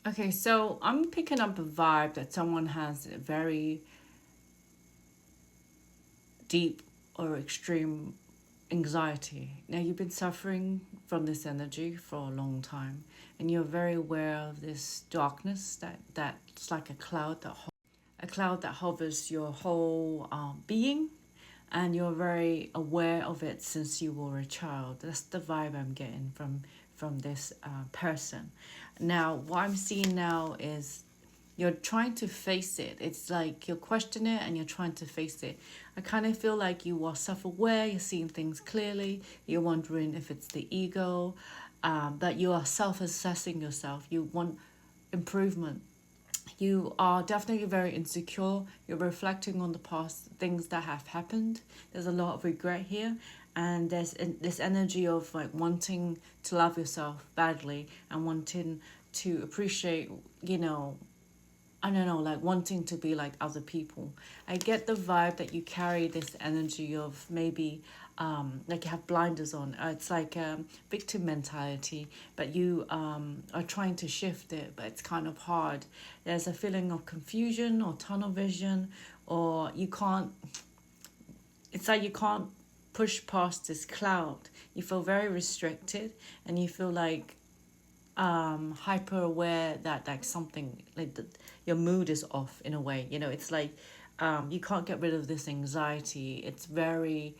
Okay, so I'm picking up a vibe that someone has a very deep or extreme anxiety. Now, you've been suffering from this energy for a long time, and you're very aware of this darkness that's like a cloud that hovers your whole being, and you're very aware of it since you were a child. That's the vibe I'm getting from this person. Now, what I'm seeing now is you're trying to face it. It's like you're questioning it and you're trying to face it. I kind of feel like you are self-aware, you're seeing things clearly, you're wondering if it's the ego, that you are self-assessing yourself. You want improvement. You are definitely very insecure. You're reflecting on the past things that have happened. There's a lot of regret here, and there's this energy of like wanting to love yourself badly and wanting to appreciate, you know, I don't know, like wanting to be like other people. I get the vibe that you carry this energy of maybe like you have blinders on. It's like victim mentality, but you are trying to shift it, but it's kind of hard. There's a feeling of confusion or tunnel vision, or you can't, it's like you can't push past this cloud. You feel very restricted and you feel like hyper aware that like something like your mood is off in a way, you know. It's like you can't get rid of this anxiety. It's very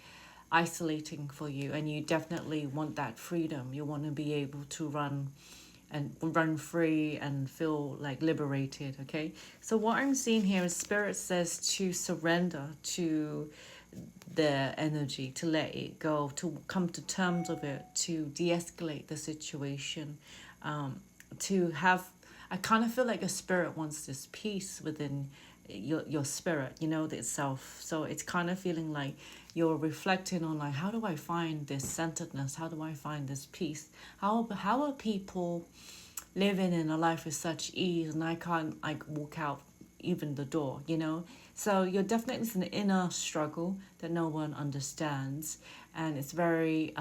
isolating for you, and you definitely want that freedom. You want to be able to run free and feel like liberated. Okay, so what I'm seeing here is spirit says to surrender to the energy, to let it go, to come to terms with it, to de-escalate the situation, to have, I kind of feel like a spirit wants this peace within your spirit, you know, itself. So it's kind of feeling like you're reflecting on like, how do I find this centeredness? How do I find this peace? How are people living in a life with such ease and I can't like walk out even the door, you know? So you're definitely, it's an inner struggle that no one understands, and it's very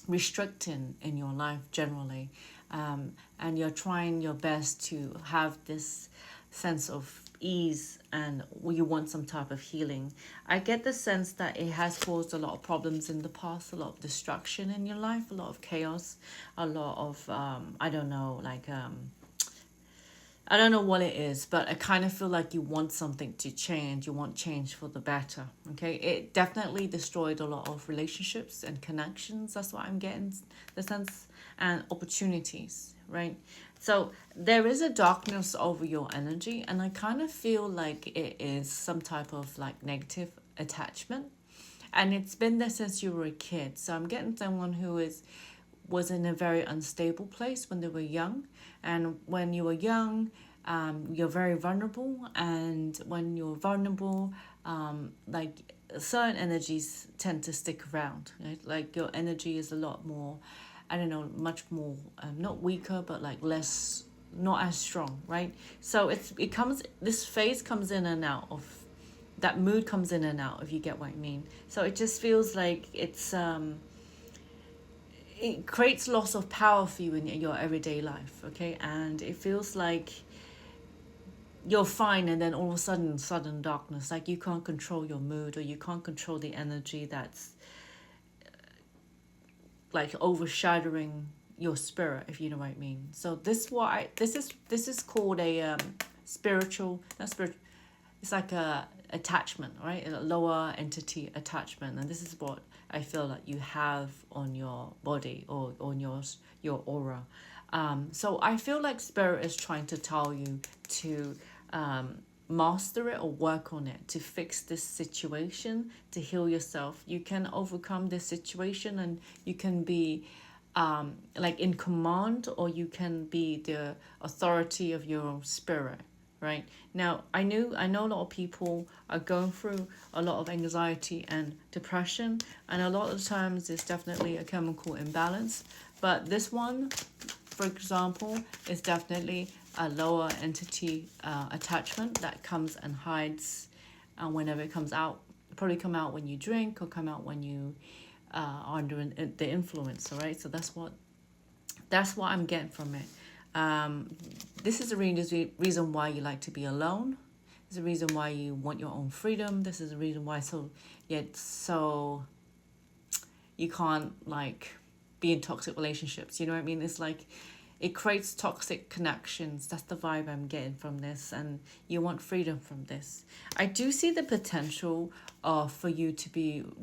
restricting in your life generally, and you're trying your best to have this sense of ease, and you want some type of healing. I get the sense that it has caused a lot of problems in the past, a lot of destruction in your life, a lot of chaos, a lot of I don't know, like I don't know what it is, but I kind of feel like you want something to change. You want change for the better. Okay. It definitely destroyed a lot of relationships and connections. That's what I'm getting the sense, and opportunities, right? So there is a darkness over your energy, and I kind of feel like it is some type of like negative attachment. And it's been there since you were a kid. So I'm getting someone who was in a very unstable place when they were young. And when you were young, you're very vulnerable. And when you're vulnerable, like certain energies tend to stick around. Right? Like your energy is a lot more, I don't know, much more, not weaker, but like less, not as strong, right? So it comes, this phase comes in and out of, that mood comes in and out, if you get what I mean. So it just feels like it creates loss of power for you in your everyday life, okay? And it feels like you're fine, and then all of a sudden darkness, like you can't control your mood, or you can't control the energy that's like overshadowing your spirit, if you know what I mean. So this is called a spiritual, not spiritual, it's like a attachment, right? A lower entity attachment, and this is what I feel like you have on your body or on your aura. So I feel like spirit is trying to tell you to master it or work on it, to fix this situation, to heal yourself. You can overcome this situation, and you can be like in command, or you can be the authority of your own spirit, right? Now, I know a lot of people are going through a lot of anxiety and depression, and a lot of times it's definitely a chemical imbalance. But this one, for example, is definitely a lower entity attachment that comes and hides whenever it comes out. It'll probably come out when you drink, or come out when you are under the influence, all right? So that's what I'm getting from it. Um, this is the reason why you like to be alone. This is the reason why you want your own freedom. This is the reason why so you can't like be in toxic relationships. You know what I mean? It's like it creates toxic connections. That's the vibe I'm getting from this, and you want freedom from this. I do see the potential for you to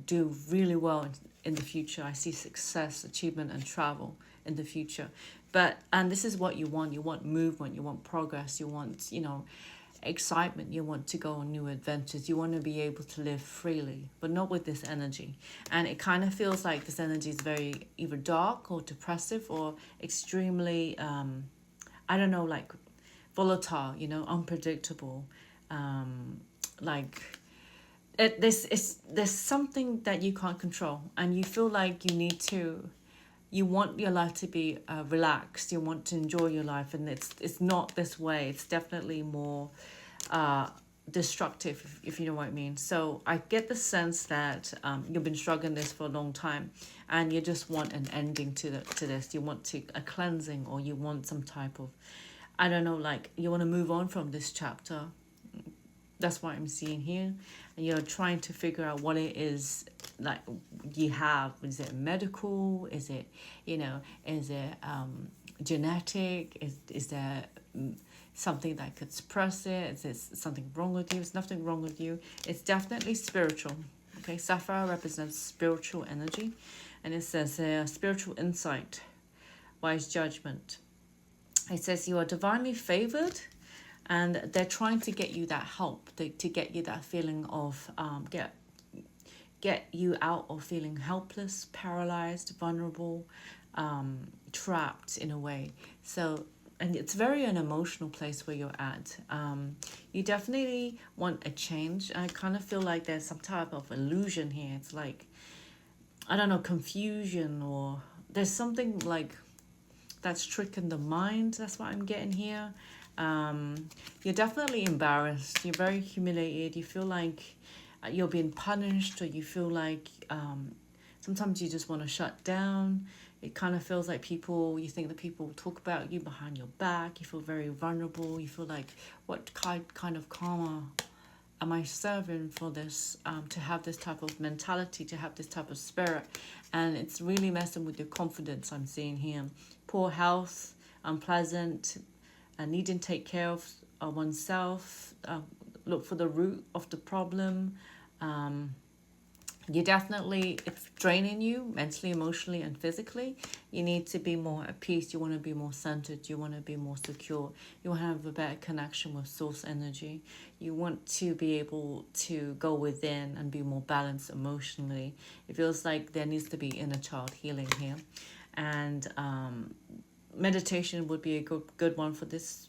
do really well in the future. I see success, achievement, and travel in the future. And this is what you want. You want movement. You want progress. You want excitement. You want to go on new adventures. You want to be able to live freely, but not with this energy. And it kind of feels like this energy is very either dark or depressive or extremely I don't know, like volatile, unpredictable. Like there's something that you can't control, and you feel like you want your life to be relaxed. You want to enjoy your life, and it's not this way. It's definitely more uh, destructive, if you know what I mean. So I get the sense that you've been struggling this for a long time, and you just want an ending to this. You want a cleansing, or you want some type of, I don't know, like you want to move on from this chapter. That's what I'm seeing here. And you're trying to figure out what it is like you have. Is it medical? Is it, is it genetic? Is there something that could suppress it? Is there something wrong with you? There's nothing wrong with you. It's definitely spiritual. Okay, Sapphire represents spiritual energy. And it says spiritual insight, wise judgment. It says you are divinely favored, and they're trying to get you that help, to get you that feeling of get you out of feeling helpless, paralyzed, vulnerable, trapped in a way. So, and it's very an emotional place where you're at. You definitely want a change. I kind of feel like there's some type of illusion here. It's like, I don't know, confusion, or there's something like that's tricking the mind. That's what I'm getting here. You're definitely embarrassed. You're very humiliated. You feel like you're being punished, or you feel like sometimes you just want to shut down. It kind of feels like you think that people talk about you behind your back. You feel very vulnerable. You feel like, what kind of karma am I serving for this, to have this type of mentality, to have this type of spirit? And it's really messing with your confidence, I'm seeing here. Poor health, unpleasant, needing to take care of oneself, look for the root of the problem. It's draining you mentally, emotionally, and physically. You need to be more at peace. You want to be more centered. You want to be more secure. You want to have a better connection with source energy. You want to be able to go within and be more balanced emotionally. It feels like there needs to be inner child healing here. And meditation would be a good one for this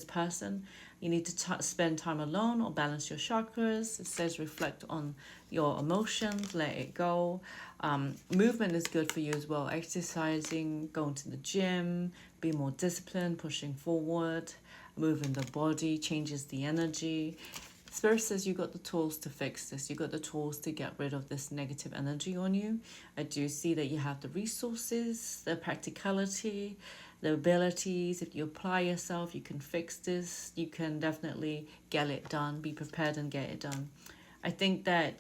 person. You need to spend time alone or balance your chakras. It says reflect on your emotions, let it go. Movement is good for you as well. Exercising, going to the gym, be more disciplined, pushing forward, moving the body changes the energy. Spirit says you got the tools to fix this. You got the tools to get rid of this negative energy on you. I do see that you have the resources, the practicality, the abilities. If you apply yourself, you can fix this. You can definitely get it done. Be prepared and get it done. I think that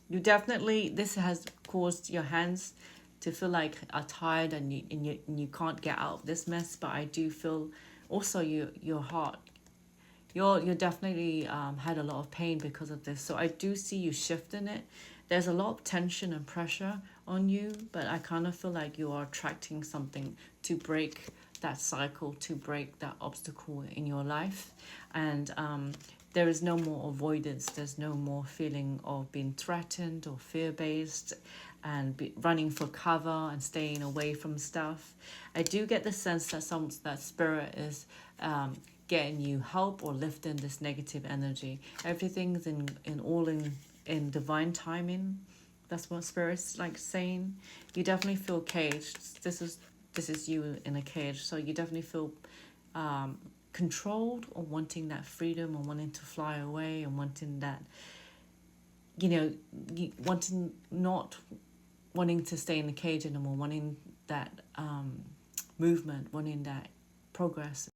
this has caused your hands to feel like are tired, and you can't get out of this mess. But I do feel also your heart. You're definitely had a lot of pain because of this. So I do see you shifting it. There's a lot of tension and pressure on you, but I kind of feel like you are attracting something to break that cycle, to break that obstacle in your life. And there is no more avoidance. There's no more feeling of being threatened or fear-based and running for cover and staying away from stuff. I do get the sense that that spirit is getting you help or lifting this negative energy. Everything's in divine timing. That's what spirit's like saying. You definitely feel caged. This is you in a cage. So you definitely feel controlled, or wanting that freedom, or wanting to fly away, and wanting that, not wanting to stay in the cage anymore, wanting that movement, wanting that progress.